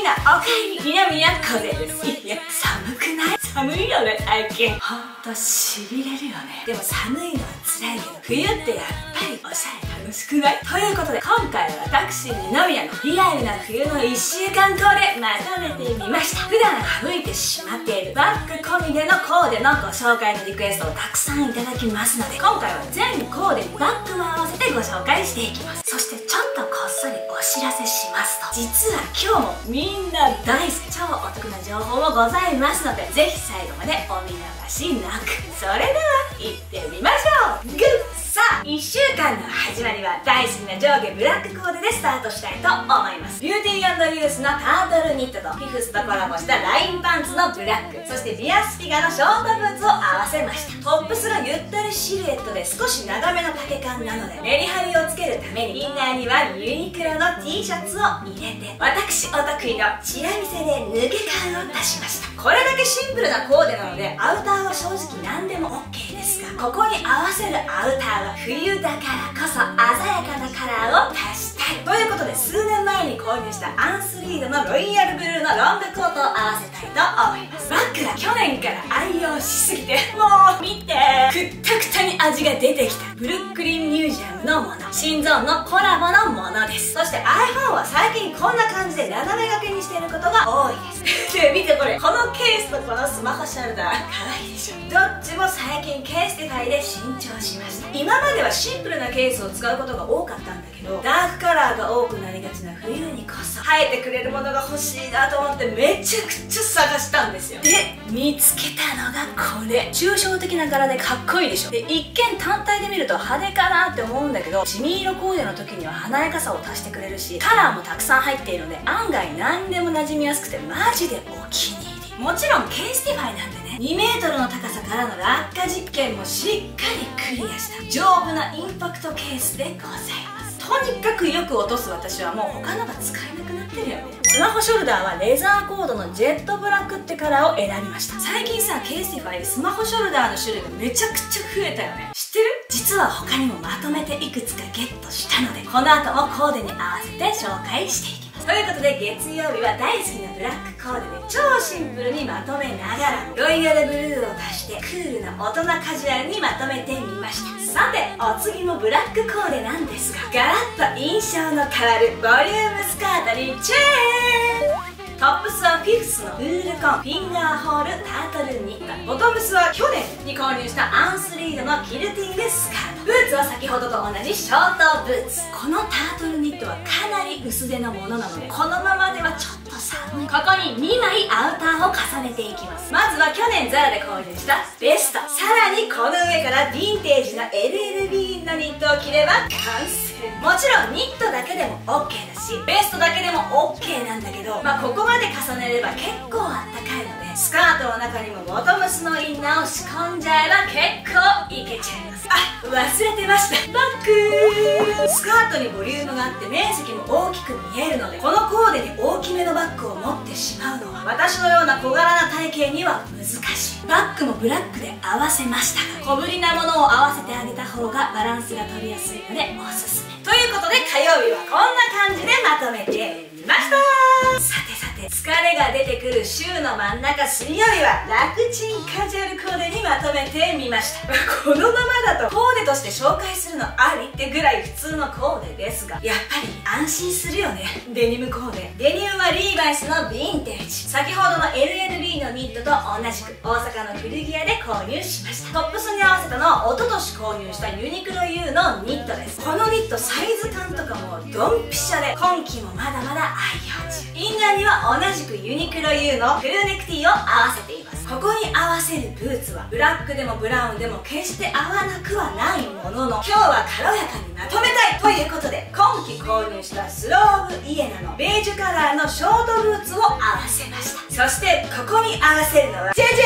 なおかえり、二宮和也です。いや、寒くない？寒いよね、最近。ほんとしびれるよね。でも寒いのは辛いけど、冬ってやっぱりおしゃれ楽しくない？ということで、今回は私、二宮のリアルな冬の1週間コーデまとめてみました。普段省いてしまっているバッグ込みでのコーデのご紹介のリクエストをたくさんいただきますので、今回は全コーデにバッグも合わせてご紹介していきます。そしてちょっとこっそりお知らせしますと、実は今日もみんな大好き超お得な情報もございますので、ぜひ最後までお見逃しなく。それでは行ってみましょう。グッ！さあ、1週間の始まりは大好きな上下ブラックコーデでスタートしたいと思います。ビューティー&リユースのタートルニットとフィフスとコラボしたラインパンツのブラック、そしてビアスピガのショートブーツを合わせました。トップスがゆったりシルエットで少し長めの丈感なので、メリハリをつけるためにインナーにはユニクロの T シャツを入れて、私お得意のチラ見せで抜け感を出しました。これだけシンプルなコーデなので、アウターは正直何でも OK ですが、ここに合わせるアウターは冬だからこそ鮮やかなカラーを足したいということで、数年前に購入したアンスリードのロイヤルブルーのロングコートを合わせたいと思います。バッグは去年から愛用しすぎて、もう見てくったくたに味が出てきたブルックリンミュージアムのもの、シンゾーンのコラボのものです。そして iPhone は最近こんな感じで斜め掛けにしていることが多いですで、見てこれ、このケースとこのスマホショルダー可愛いでしょ。どっちも最近ケースティファイで新調しました。今まではシンプルなケースを使うことが多かったんだけど、ダークカラーが多くなりがちな冬にこそ生えてくれるものが欲しいなと思ってめちゃくちゃ探したんですよ。で、見つけたのがこれ。抽象的な柄でかっこいいでしょ。で、一見単体で見ると派手かなって思うんだけど、地味色コーデの時には華やかさを足してくれるし、カラーもたくさん入っているので案外何でも馴染みやすくてマジでお気に入り。もちろんケースティファイなんでね、2メートルの高さからの落下実験もしっかりクリアした丈夫なインパクトケースでございます。とにかくよく落とす私はもう他のが使えなくなってるよね。スマホショルダーはレザーコードのジェットブラックってカラーを選びました。最近さ、ケースティファイでスマホショルダーの種類がめちゃくちゃ増えたよね。知ってる？実は他にもまとめていくつかゲットしたので、この後もコーデに合わせて紹介していきます。ということで、月曜日は大好きなブラックコーデで超シンプルにまとめながらロイヤルブルーを足してクールな大人カジュアルにまとめてみました。さて、お次もブラックコーデなんですが、ガラッと印象の変わるボリュームスカートにチェーン。トップスはフィフスのウールコンフィンガーホールタートルニット、ボトムスは去年に購入したアンスリードのキルティングスカート、ブーツは先ほどと同じショートブーツ。このタートルニットはかなり薄手のものなので、このままではちょっと寒い。ここに2枚アウターを重ねていきます。まずは去年ザラで購入したベスト、さらにこの上からヴィンテージの LLB のニットを着れば完成。もちろんニットだけでも OK だし、ベストだけでも OK なんだけど、ここまで重ねれば結構あったかいので、スカートの中にもボトムスのインナーを仕込んじゃえば結構いけちゃいます。あ、忘れてました、バッグ。スカートにボリュームがあって面積も大きく見えるので、このコーデに大きめのバッグを持ってしまうのは私のような小柄な体型には難しい。バッグもブラックで合わせましたが、小ぶりなものを合わせてあげた方がバランスが取りやすいのでおすすめ。ということで、火曜日はこんな感じでまとめてみました。さてさて、疲れが出てくる週の真ん中水曜日は楽ちんカジュアルコーデにまとめてみました。このままだとコーデとして紹介するのありってぐらい普通のコーデですが、やっぱり安心するよね、デニムコーデ。デニムはリーバイスのヴィンテージ、先ほどの LLB のニットと同じく大阪の古着屋で購入しました。トップスに合わせたのは一昨年購入したユニクロ U のニットです。このニットサイズ感とかもドンピシャで今季もまだまだ愛用中。インナーには同じくユニクロ U のクルーネクティを合わせています。ここに合わせるブーツはブラックでもブラウンでも決して合わなくはないものの、今日は軽やかにまとめたいということで、今季購入したスローブイエナのベージュカラーのショートブーツを合わせました。そしてここに合わせるのはじゃじゃ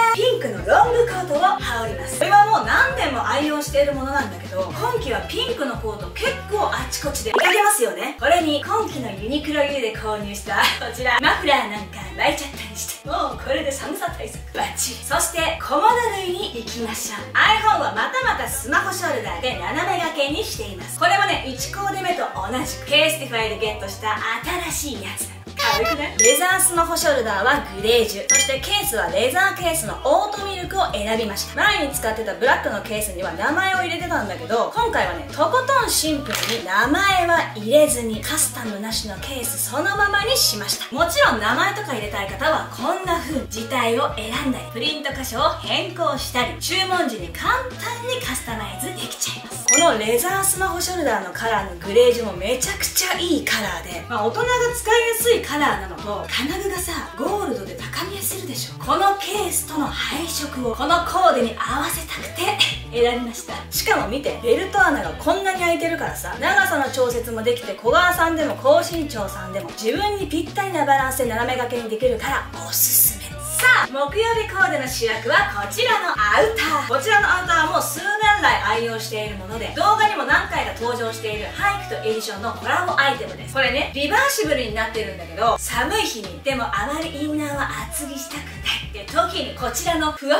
ーん、ピンクのロングコートを羽織ります。これはもう何年も愛用しているものなんだけど、今季はピンクのコート結構あちこちで見かけますよね。これに今季のユニクロ U で購入したこちらマフラーなんか巻いちゃったりして、もうこれで寒さ対策バッチリ。そして小物類に行きましょう。 iPhone はまたまたスマホショルダーで斜め掛けにしています。これもね、1コーデ目と同じくケースティファイでゲットした新しいやつ。可寒くない？レザースマホショルダーはグレージュ、そしてケースはレザーケースのオートミルクを選びました。前に使ってたブラックのケースには名前を入れてたんだけど、今回はね、とことんシンプルに名前は入れずにカスタムなしのケースそのままにしました。もちろん名前とか入れたい方はこんな風に字体を選んだり、プリント箇所を変更したり、注文時に簡単にカスタマイズできちゃいます。このレザースマホショルダーのカラーのグレージュもめちゃくちゃいいカラーで、大人が使いやすいカラーなのと、金具がさゴールドで高見えするでしょ。このケースとの配色をこのコーデに合わせたくて選びました。しかも見て、ベルト穴がこんなに開いてるからさ、長さの調節もできて、小柄さんでも高身長さんでも自分にぴったりなバランスで斜め掛けにできるからおすすめ。さあ、木曜日コーデの主役はこちらのアウター。こちらのアウターはもう数年来愛用しているもので、動画にも何回か登場しているハイクとエディションのコラボアイテムです。これね、リバーシブルになってるんだけど、寒い日にでもあまりインナーは厚着したくないって時に、こちらのふわふわ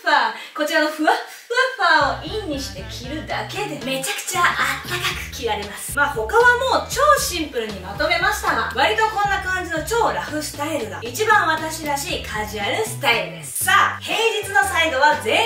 ファー、こちらのふわふわファーをインにして着るだけでめちゃくちゃあったかく着られます。他はもう超シンプルにまとめましたが、割とこんな感じの超ラフスタイルが一番私らしいカジュアルスタイルです。さあ、平日のサイドは全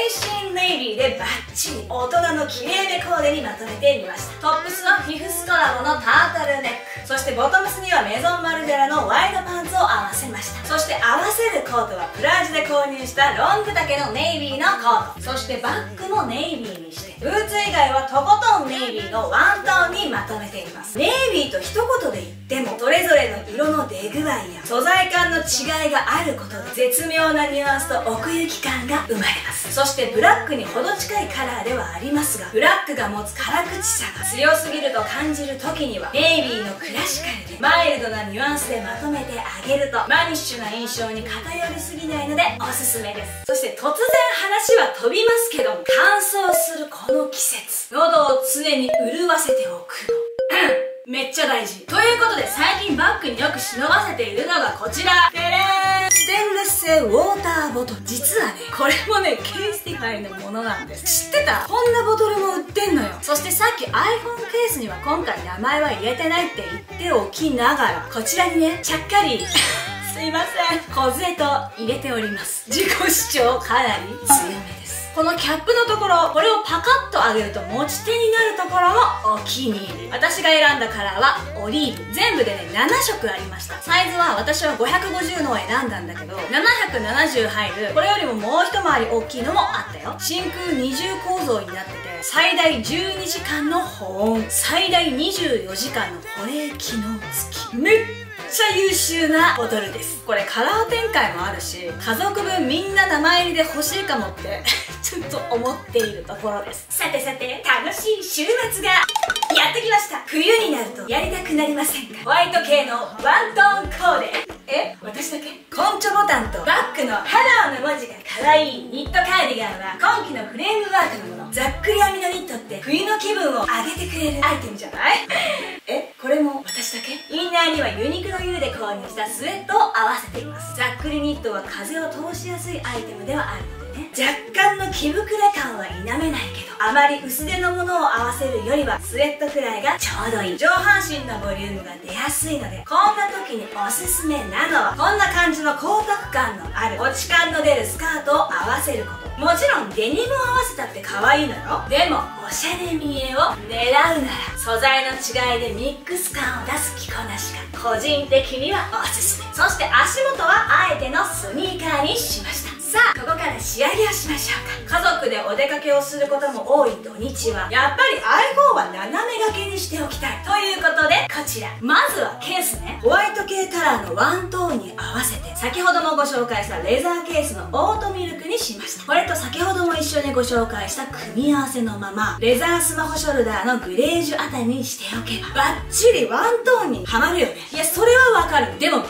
身ネイビーでバッチリ大人の綺麗めコーデにまとめてみました。トップスはフィフスコラボのタートルネック、そしてボトムスにはメゾンマルジェラのワイドパンツを合わせました。そして合わせるコートはプラージュで購入したロング丈のネイビーのコート、そしてバッグもネイビーにして、ブーツ以外はとことんネイビーのワントーンにまとめています。ネイビーと一言で言っても、それぞれの色の出具合や素材感の違いがあることで絶妙なニュアンスと奥行き感が生まれます。そしてブラックに程近いカラーではありますが、ブラックが持つ辛口さが強すぎると感じる時には、ネイビーのクラシカルでマイルドなニュアンスでまとめてあげるとマニッシュな印象に偏りすぎないのでおすすめです。そして突然話は飛びますけど、乾燥するこの季節、喉を常に潤わせておくのめっちゃ大事。ということで、最近バッグによく忍ばせているのがこちら、てれーん、ステンレス製ウォーターボトル。実はね、これもね、ケイスティファイのものなんです。知ってた？こんなボトルも売ってんのよ。そしてさっき iPhone ケースには今回名前は入れてないって言っておきながら、こちらにね、ちゃっかりすいません、小杖と入れております。自己主張かなり強めです。このキャップのところ、これをパカッと上げると持ち手になるところもお気に入り。私が選んだカラーはオリーブ。全部でね、7色ありました。サイズは私は550のを選んだんだけど、770入る、これよりももう一回り大きいのもあったよ。真空二重構造になってて、最大12時間の保温、最大24時間の保冷機能付き。めっちゃ優秀なボトルです。これカラー展開もあるし、家族分みんな名前入りで欲しいかもってちょっと思っているところです。さてさて、楽しい週末がやってきました。冬になるとやりたくなりませんか？ホワイト系のワントーンコーデ。私だけ？コンチョボタンとバッグのハローの文字が可愛いニットカーディガンは今季のフレームワークのもの。ざっくり編みのニットって冬の気分を上げてくれるアイテムじゃないこれも私だけ？インナーにはユニクロ U で購入したスウェットを合わせています。ざっくりニットは風を通しやすいアイテムではあるのでね、若干の着膨れ感は否めないけど、あまり薄手のものを合わせるよりはスウェットくらいがちょうどいい。上半身のボリュームが出やすいので、こんな時におすすめなのは、こんな感じの光沢感のある落ち感の出るスカートを合わせること。もちろんデニムを合わせたって可愛いのよ。でもおしゃれ見えを狙うなら、素材の違いでミックス感を出す着こなしが個人的にはおすすめ。そして足元はあえてのスニーカーにしました。さあ、ここから仕上げをしましょうか。家族でお出かけをすることも多い土日は、やっぱり iPhone は斜め掛けにしておきたいということで、こちらまずはケースね。ホワイト系カラーのワントーンに合わせて、先ほどもご紹介したレザーケースのオートミルクにしました。これと先ほども一緒にご紹介した組み合わせのまま、レザースマホショルダーのグレージュあたりにしておけばバッチリワントーンにはまるよね。いや、それはわかる。でもバッ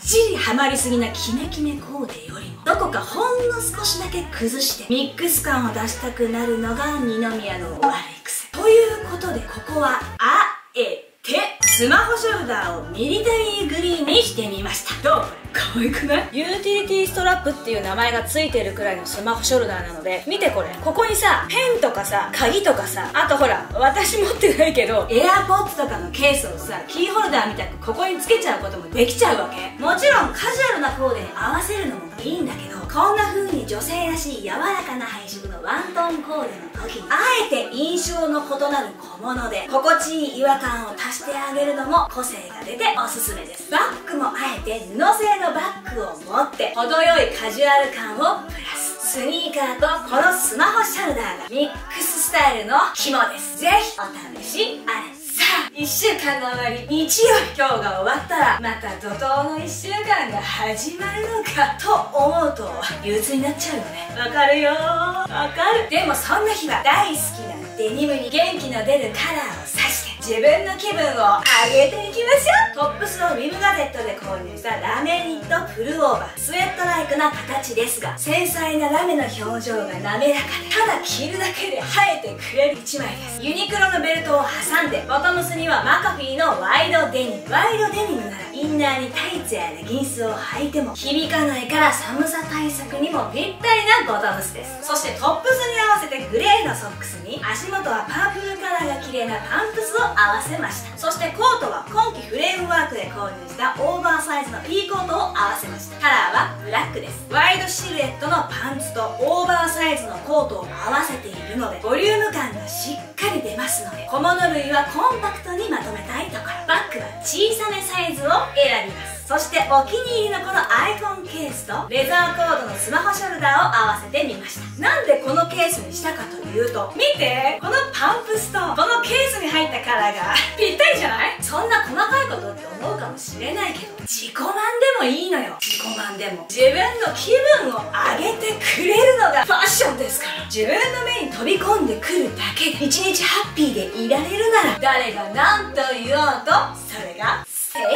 チリはまりすぎなキメキメコーデよりも、どこかほんの少しだけ崩してミックス感を出したくなるのが二宮の悪い癖ということで、ここはあえてススマホショルダーをミリタリーグリーンにしてみました。どうこれ可愛くない？ユーティリティストラップっていう名前が付いてるくらいのスマホショルダーなので、見てこれ、ここにさペンとかさ鍵とかさ、あとほら私持ってないけどエアポッツとかのケースをさキーホルダーみたくここにつけちゃうこともできちゃうわけ。もちろんカジュアルなコーデに合わせるのもいいんだけど、こんな風に女性らしい柔らかな配色のワントーンコーデの時にあえて印象の異なる小物で心地いい違和感を足してあげるのも個性が出ておすすめです。バッグもあえて布製のバッグを持って程よいカジュアル感をプラス。スニーカーとこのスマホショルダーがミックススタイルの肝です。ぜひお試しあれ。さあ1週間の終わり日曜日、今日が終わったらまた怒涛の1週間が始まるのかと思うと憂鬱になっちゃうよね。わかるよー、わかる。でもそんな日は大好きなデニムに元気の出るカラーをさして自分の気分を上げていきましょう。トップスをウィムガゼットで購入したラメニットフルオーバー、スウェットライクな形ですが繊細なラメの表情が滑らかで、ただ着るだけで生えてくれる1枚です。ユニクロのベルトを挟んでボトムスにはマカフィーのワイドデニム。ワイドデニムならインナーにタイツやレギンスを履いても響かないから寒さ対策にもぴったりなボトムスです。そしてトップスに合わせてグレーのソックスに足元はパープルカラーが綺麗なパンプスを合わせました。そしてコートは今季フレームワークで購入したオーバーサイズの P コートを合わせました。カラーはブラックです。ワイドシルエットのパンツとオーバーサイズのコートを合わせているのでボリューム感がしっかり出ますので、小物類はコンパクトにまとめたいところ。バッグは小さめサイズを選びます。そしてお気に入りのこの iPhone ケースとレザーコードのスマホショルダーを合わせてみました。なんでこのケースにしたかというと、見てこのパンプスとこのケースに入ったカラーがぴったりじゃない？そんな細かいことって思うかもしれないけど、自己満でもいいのよ。自己満でも自分の気分を上げてくれるのがファッションですから。自分の目に飛び込んでくるだけで一日ハッピーでいられるなら、誰が何と言おうとそれが正解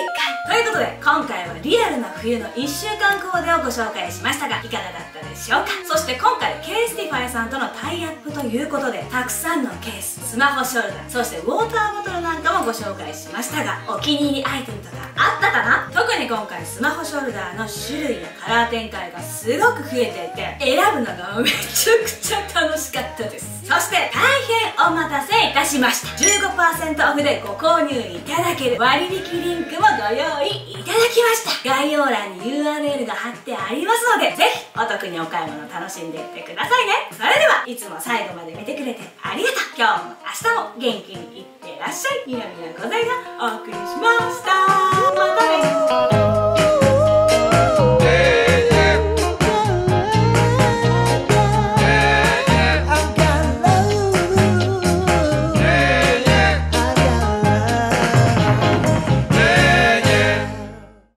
ということで、今回はリアルな冬の1週間コーデをご紹介しましたがいかがだったでしょうか。そして今回ケースティファイさんとのタイアップということで、たくさんのケース、スマホショルダー、そしてウォーターボトルなんかもご紹介しましたが、お気に入りアイテムとかあったかな？特に今回スマホショルダーの種類やカラー展開がすごく増えていて、選ぶのがめちゃくちゃ楽しかったです。そして大変お待たせいたしました。15% オフでご購入いただける割引リンクもご用意いただきました。概要欄に URL が貼ってありますので、ぜひお得にお買い物楽しんでいってくださいね。それではいつも最後まで見てくれてありがとう。今日も明日も元気にいってらっしゃい。みなみなこざいがお送りしました。またね。